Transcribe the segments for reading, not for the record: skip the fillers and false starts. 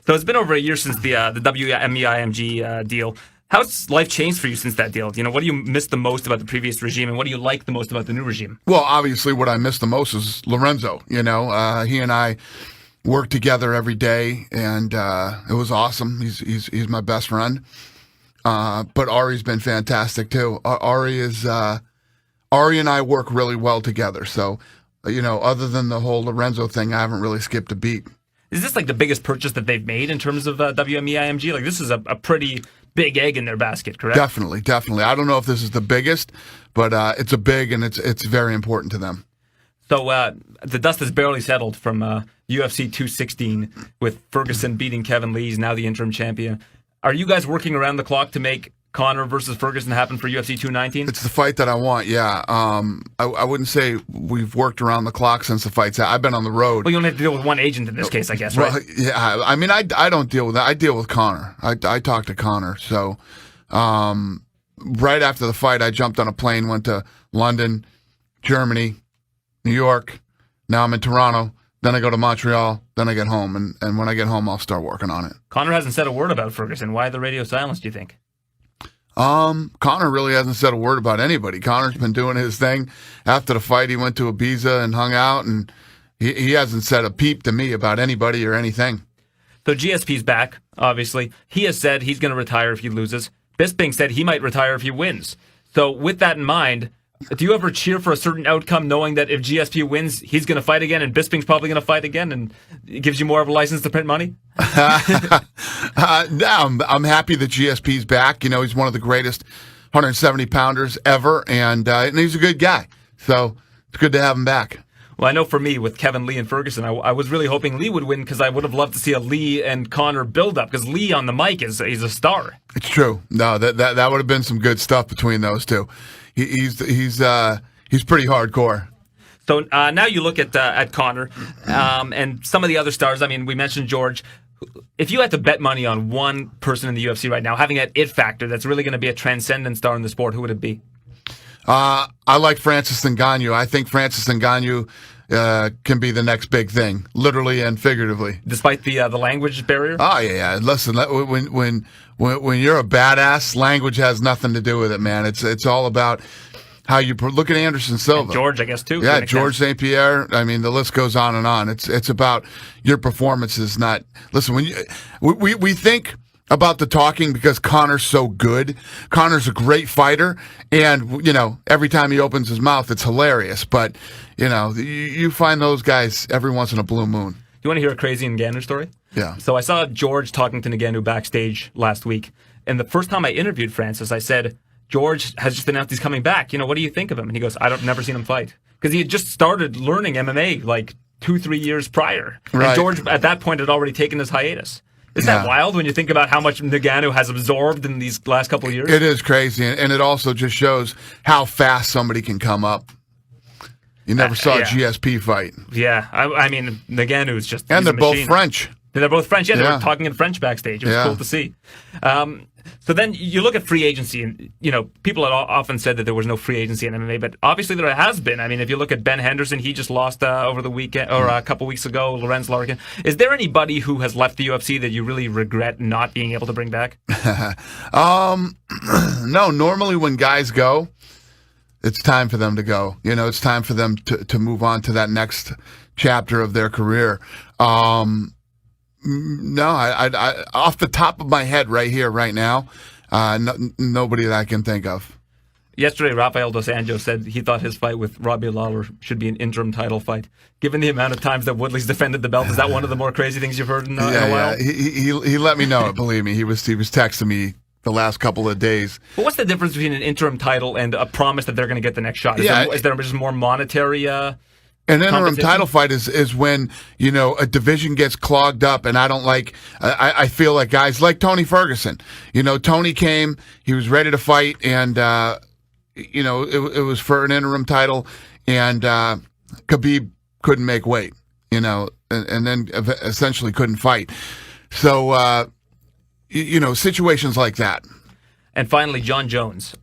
So it's been over a year since the WME-IMG deal. How's life changed for you since that deal? You know, what do you miss the most about the previous regime, and what do you like the most about the new regime? Well, obviously, what I miss the most is Lorenzo. You know, he and I work together every day, and it was awesome. He's my best friend. But Ari's been fantastic too. Ari and I work really well together. So, you know, other than the whole Lorenzo thing, I haven't really skipped a beat. Is this like the biggest purchase that they've made in terms of WME-IMG? Like, this is a pretty big egg in their basket, correct? Definitely. I don't know if this is the biggest, but it's a big, and it's very important to them. So the dust has barely settled from UFC 216 with Ferguson beating Kevin Lee. He's now the interim champion. Are you guys working around the clock to make Conor versus Ferguson happen for UFC 219? It's the fight that I want, yeah. I wouldn't say we've worked around the clock since the fight's out. I've been on the road. Well, you only have to deal with one agent in this case, I guess, right? Well, yeah, I mean, I don't deal with that. I deal with Conor. I talk to Conor. So right after the fight, I jumped on a plane, went to London, Germany, New York. Now I'm in Toronto. Then I go to Montreal. Then I get home. And when I get home, I'll start working on it. Conor hasn't said a word about Ferguson. Why the radio silence, do you think? Conor really hasn't said a word about anybody. Conor's been doing his thing. After the fight, he went to Ibiza and hung out, and he hasn't said a peep to me about anybody or anything. So GSP's back, obviously. He has said he's going to retire if he loses. Bisping said he might retire if he wins. So with that in mind, do you ever cheer for a certain outcome knowing that if GSP wins, he's going to fight again and Bisping's probably going to fight again, and it gives you more of a license to print money? No, I'm happy that GSP's back. You know, he's one of the greatest 170-pounders ever, and he's a good guy. So it's good to have him back. Well, I know for me, with Kevin Lee and Ferguson, I was really hoping Lee would win because I would have loved to see a Lee and Conor build-up, because Lee on the mic he's a star. It's true. No, that would have been some good stuff between those two. He's pretty hardcore. So now you look at Conor and some of the other stars. I mean, we mentioned George. If you had to bet money on one person in the UFC right now, having that it factor that's really going to be a transcendent star in the sport, who would it be? I like Francis Ngannou. I think Francis Ngannou can be the next big thing, literally and figuratively. Despite the language barrier? Oh, yeah. Listen, when you're a badass, language has nothing to do with it, man. It's all about how you look at Anderson Silva. And George, I guess, too. Yeah, George St. Pierre. I mean, the list goes on and on. It's about your performances, not. Listen, we think about the talking because Conor's so good. Conor's a great fighter, and you know, every time he opens his mouth, it's hilarious. But you know, you find those guys every once in a blue moon. You want to hear a crazy Ngannou story? Yeah. So I saw George talking to Ngannou backstage last week, and the first time I interviewed Francis, I said, George has just announced he's coming back. You know, what do you think of him? And he goes, never seen him fight. Because he had just started learning MMA like 2-3 years prior. Right. And George, at that point, had already taken his hiatus. Isn't that wild when you think about how much Ngannou has absorbed in these last couple of years? It is crazy, and it also just shows how fast somebody can come up. You never saw a GSP fight. Yeah, I mean, Ngannou is just... And they're both French. They're both French. Yeah, they were talking in French backstage. It was cool to see. So then you look at free agency, and you know, people had often said that there was no free agency in MMA, but obviously there has been. I mean, if you look at Ben Henderson, he just lost over the weekend or a couple weeks ago. Lorenz Larkin. Is there anybody who has left the UFC that you really regret not being able to bring back? No. Normally, when guys go, it's time for them to go. You know, it's time for them to move on to that next chapter of their career. No, I off the top of my head right here, right now, nobody that I can think of. Yesterday, Rafael Dos Anjos said he thought his fight with Robbie Lawler should be an interim title fight. Given the amount of times that Woodley's defended the belt, is that one of the more crazy things you've heard in a while? Yeah, he let me know it. Believe me, he was texting me the last couple of days. But what's the difference between an interim title and a promise that they're going to get the next shot? Is there just more monetary? An interim title fight is when, you know, a division gets clogged up, and I don't like. I feel like guys like Tony Ferguson. You know, Tony came, he was ready to fight, and you know, it was for an interim title, and Khabib couldn't make weight. You know, and then essentially couldn't fight. So you know, situations like that. And finally, Jon Jones.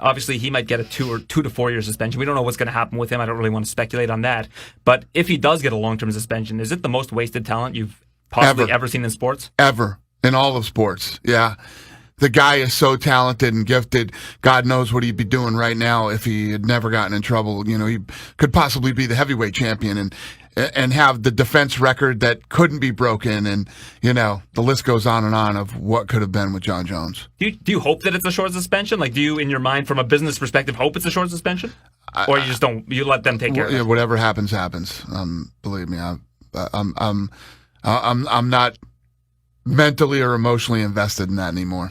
Obviously, he might get a 2 to 4 year suspension. We don't know what's going to happen with him. I don't really want to speculate on that. But if he does get a long-term suspension, is it the most wasted talent you've possibly ever seen in sports? Ever. In all of sports. Yeah. The guy is so talented and gifted. God knows what he'd be doing right now if he had never gotten in trouble. You know, he could possibly be the heavyweight champion and have the defense record that couldn't be broken. And, you know, the list goes on of what could have been with Jon Jones. Do you hope that it's a short suspension? Like, do you, in your mind, from a business perspective, hope it's a short suspension? Or you just don't, you let them take care of it? Whatever happens, happens. Believe me, I'm not mentally or emotionally invested in that anymore.